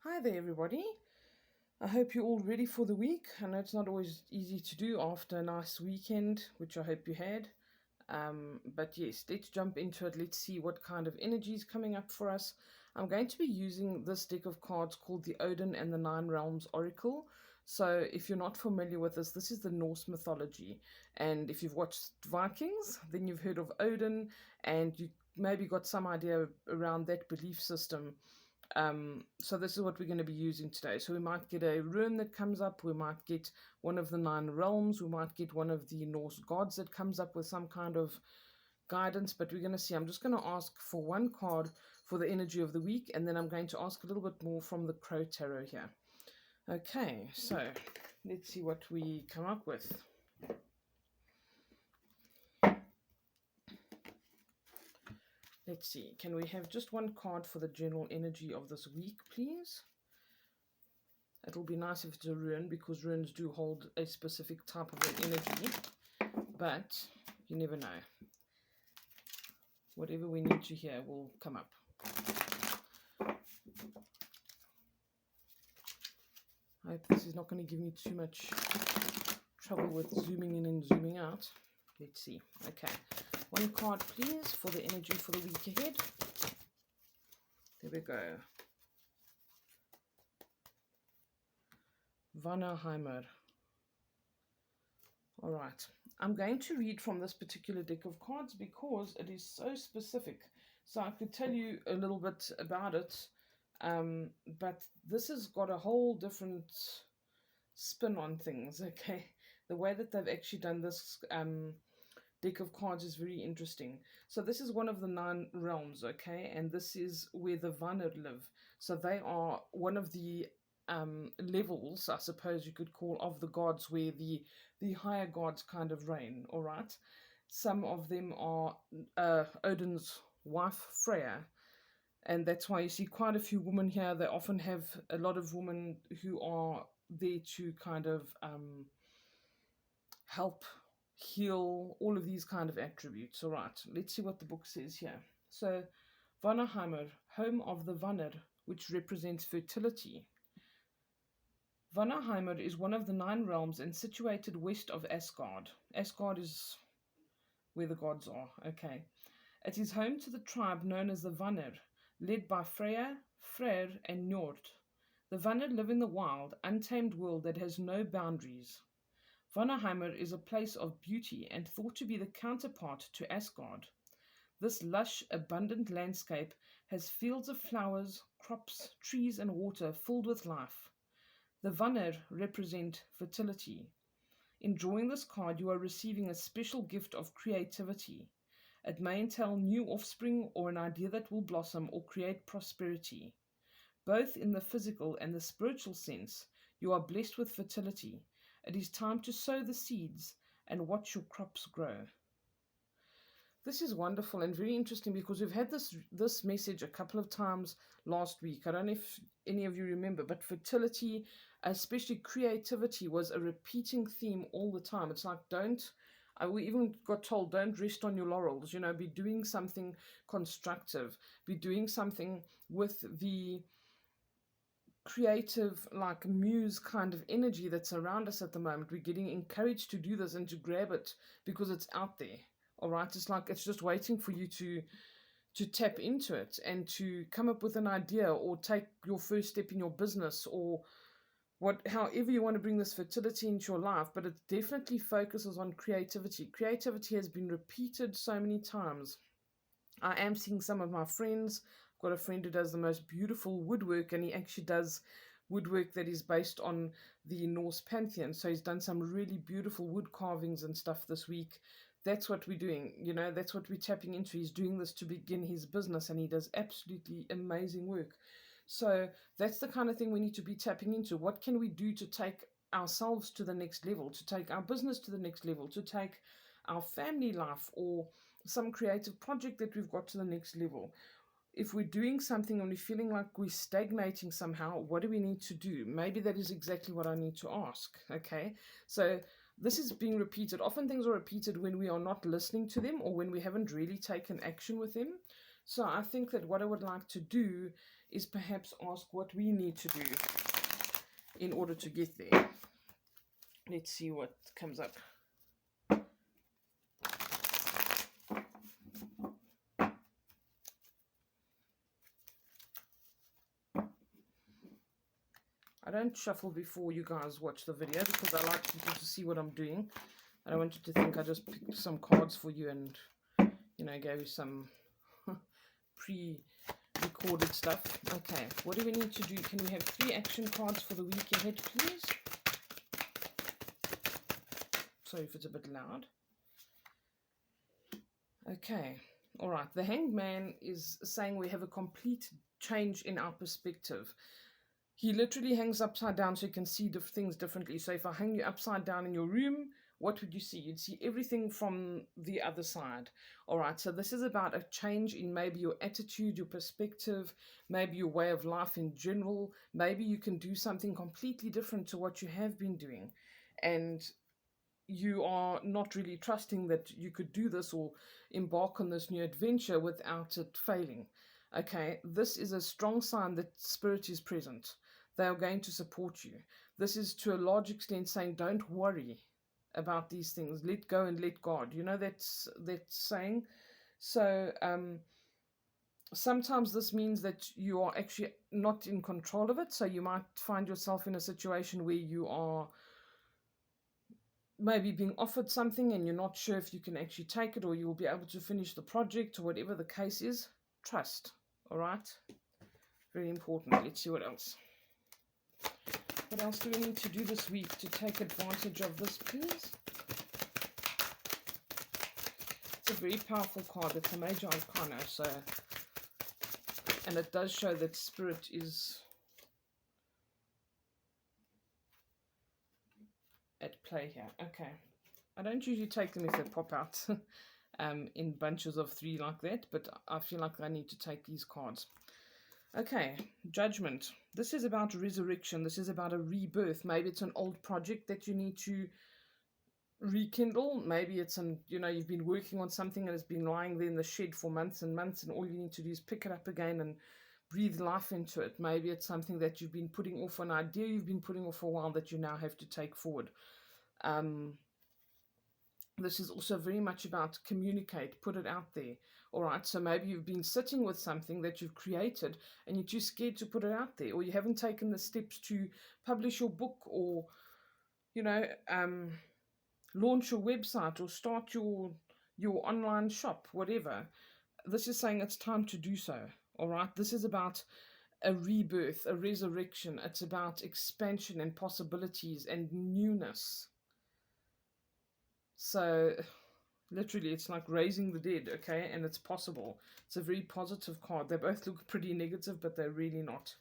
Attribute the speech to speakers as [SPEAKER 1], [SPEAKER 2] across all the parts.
[SPEAKER 1] Hi there, everybody. I hope you're all ready for the week. I know it's not always easy to do after a nice weekend, which I hope you had. But yes, let's jump into it. Let's see what kind of energy is coming up for us. I'm going to be using this deck of cards called the Odin and the Nine Realms Oracle. So, if you're not familiar with this is the Norse mythology. And if you've watched Vikings, then you've heard of Odin, and you maybe got some idea around that belief system. So this is what we're going to be using today. So we might get a rune that comes up, we might get one of the nine realms, we might get one of the Norse gods that comes up with some kind of guidance, but we're going to see. I'm just going to ask for one card for the energy of the week, and then I'm going to ask a little bit more from the Crow Tarot here. Okay, so let's see what we come up with. Let's see, can we have just one card for the general energy of this week, please? It'll be nice if it's a rune, because runes do hold a specific type of an energy, but you never know. Whatever we need to hear will come up. I hope this is not going to give me too much trouble with zooming in and zooming out. Let's see. Okay, one card please for the energy for the week ahead. There we go. Vanaheimer. All right, I'm going to read from this particular deck of cards because it is so specific. So I could tell you a little bit about it, but this has got a whole different spin on things, okay? The way that they've actually done this deck of cards is very interesting. So this is one of the nine realms, okay? And this is where the Vanir live. So they are one of the levels, I suppose you could call, of the gods where the higher gods kind of reign, all right? Some of them are Odin's wife, Freya, and that's why you see quite a few women here. They often have a lot of women who are there to kind of help heal, all of these kind of attributes. All right, let's see what the book says here. So, Vanaheimer, home of the Vanir, which represents fertility. Vanaheimer is one of the nine realms and situated west of Asgard. Asgard is where the gods are, okay. It is home to the tribe known as the Vanir, led by Freya, Freyr, and Njord. The Vanir live in the wild, untamed world that has no boundaries. Vanaheimer is a place of beauty and thought to be the counterpart to Asgard. This lush, abundant landscape has fields of flowers, crops, trees, and water filled with life. The Vanir represent fertility. In drawing this card, you are receiving a special gift of creativity. It may entail new offspring or an idea that will blossom or create prosperity. Both in the physical and the spiritual sense, you are blessed with fertility. It is time to sow the seeds and watch your crops grow. This is wonderful and very interesting because we've had this message a couple of times last week. I don't know if any of you remember, but fertility, especially creativity, was a repeating theme all the time. It's like, we even got told, don't rest on your laurels, be doing something constructive, be doing something with the creative, like muse kind of energy that's around us at the moment. We're getting encouraged to do this and to grab it because it's out there. All right, it's like it's just waiting for you to tap into it and to come up with an idea or take your first step in your business or however you want to bring this fertility into your life. But it definitely focuses on creativity. Creativity has been repeated so many times. I am seeing some of my friends. I've got a friend who does the most beautiful woodwork, and he actually does woodwork that is based on the Norse pantheon. So he's done some really beautiful wood carvings and stuff this week. That's what we're doing, that's what we're tapping into. He's doing this to begin his business, and he does absolutely amazing work. So that's the kind of thing we need to be tapping into. What can we do to take ourselves to the next level, to take our business to the next level, to take our family life or some creative project that we've got to the next level? If we're doing something and we're feeling like we're stagnating somehow, what do we need to do? Maybe that is exactly what I need to ask, okay? So this is being repeated. Often things are repeated when we are not listening to them or when we haven't really taken action with them. So I think that what I would like to do is perhaps ask what we need to do in order to get there. Let's see what comes up. I don't shuffle before you guys watch the video because I like people to see what I'm doing. I don't want you to think I just picked some cards for you and, you know, gave you some pre-recorded stuff. Okay, what do we need to do? Can we have 3 action cards for the week ahead, please? Sorry if it's a bit loud. Okay, all right. The Hanged Man is saying we have a complete change in our perspective. He literally hangs upside down so you can see things differently. So if I hang you upside down in your room, what would you see? You'd see everything from the other side. All right, so this is about a change in maybe your attitude, your perspective, maybe your way of life in general. Maybe you can do something completely different to what you have been doing. And you are not really trusting that you could do this or embark on this new adventure without it failing. Okay, this is a strong sign that spirit is present. They are going to support you. This is to a large extent saying, don't worry about these things. Let go and let God. You know that's saying. So sometimes this means that you are actually not in control of it. So you might find yourself in a situation where you are maybe being offered something and you're not sure if you can actually take it or you will be able to finish the project or whatever the case is. Trust. All right. Very important. Let's see what else. What else do we need to do this week to take advantage of this, please? It's a very powerful card. It's a major arcana, so, and it does show that spirit is at play here. Okay. I don't usually take them if they pop out in bunches of 3 like that, but I feel like I need to take these cards. Okay, Judgment. This is about resurrection. This is about a rebirth. Maybe it's an old project that you need to rekindle. Maybe it's you've been working on something and it's been lying there in the shed for months and months, and all you need to do is pick it up again and breathe life into it. Maybe it's something that you've been putting off, an idea you've been putting off for a while that you now have to take forward. This is also very much about communicate, put it out there. All right, so maybe you've been sitting with something that you've created and you're too scared to put it out there, or you haven't taken the steps to publish your book or, launch your website or start your online shop, whatever. This is saying it's time to do so. All right, this is about a rebirth, a resurrection. It's about expansion and possibilities and newness. So literally it's like raising the dead, okay, and it's possible. It's a very positive card. They both look pretty negative, but they're really not.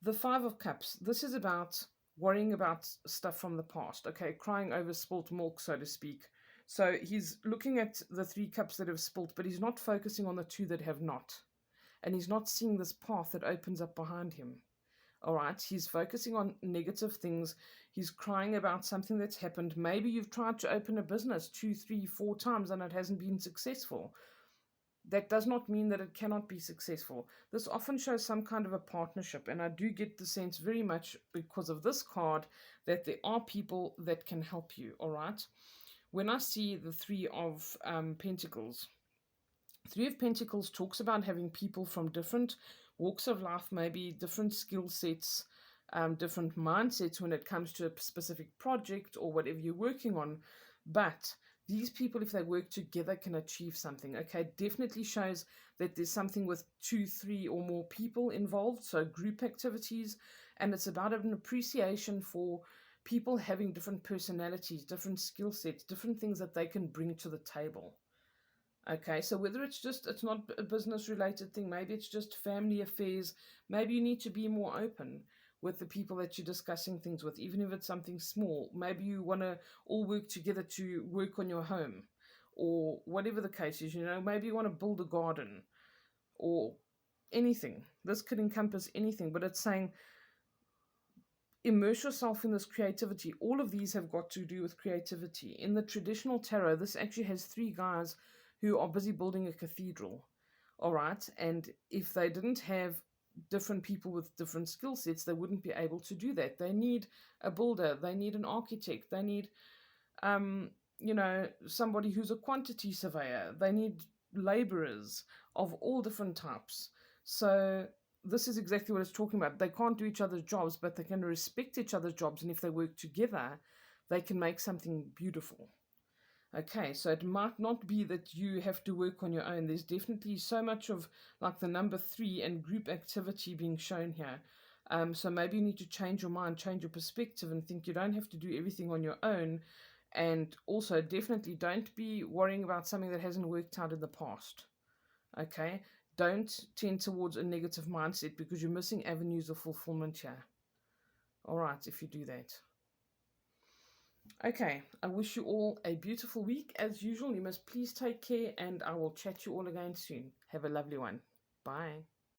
[SPEAKER 1] The 5 of Cups. This is about worrying about stuff from the past, okay, crying over spilt milk, so to speak. So he's looking at the 3 cups that have spilt, but he's not focusing on the 2 that have not. And he's not seeing this path that opens up behind him. All right, he's focusing on negative things. He's crying about something that's happened. Maybe you've tried to open a business 2, 3, 4 times and it hasn't been successful. That does not mean that it cannot be successful. This often shows some kind of a partnership, and I do get the sense very much because of this card that there are people that can help you, all right? When I see the 3 of Pentacles, 3 of Pentacles talks about having people from different walks of life, maybe different skill sets, different mindsets when it comes to a specific project or whatever you're working on. But these people, if they work together, can achieve something. Okay, definitely shows that there's something with 2, 3 or more people involved, so group activities, and it's about an appreciation for people having different personalities, different skill sets, different things that they can bring to the table. Okay, so whether it's not a business related thing, maybe it's just family affairs, maybe you need to be more open with the people that you're discussing things with, even if it's something small. Maybe you want to all work together to work on your home, or whatever the case is, maybe you want to build a garden or anything. This could encompass anything, but it's saying immerse yourself in this creativity. All of these have got to do with creativity. In the traditional tarot, this actually has 3 guys who are busy building a cathedral. All right. And if they didn't have different people with different skill sets, they wouldn't be able to do that. They need a builder, they need an architect, they need, um, somebody who's a quantity surveyor, they need laborers of all different types. So, this is exactly what it's talking about. They can't do each other's jobs, but they can respect each other's jobs. And if they work together, they can make something beautiful. Okay, so it might not be that you have to work on your own. There's definitely so much of like the number 3 and group activity being shown here. So maybe you need to change your mind, change your perspective, and think you don't have to do everything on your own. And also, definitely don't be worrying about something that hasn't worked out in the past. Okay, don't tend towards a negative mindset because you're missing avenues of fulfillment here. All right, if you do that. Okay, I wish you all a beautiful week. As usual, you must please take care, and I will chat you all again soon. Have a lovely one. Bye.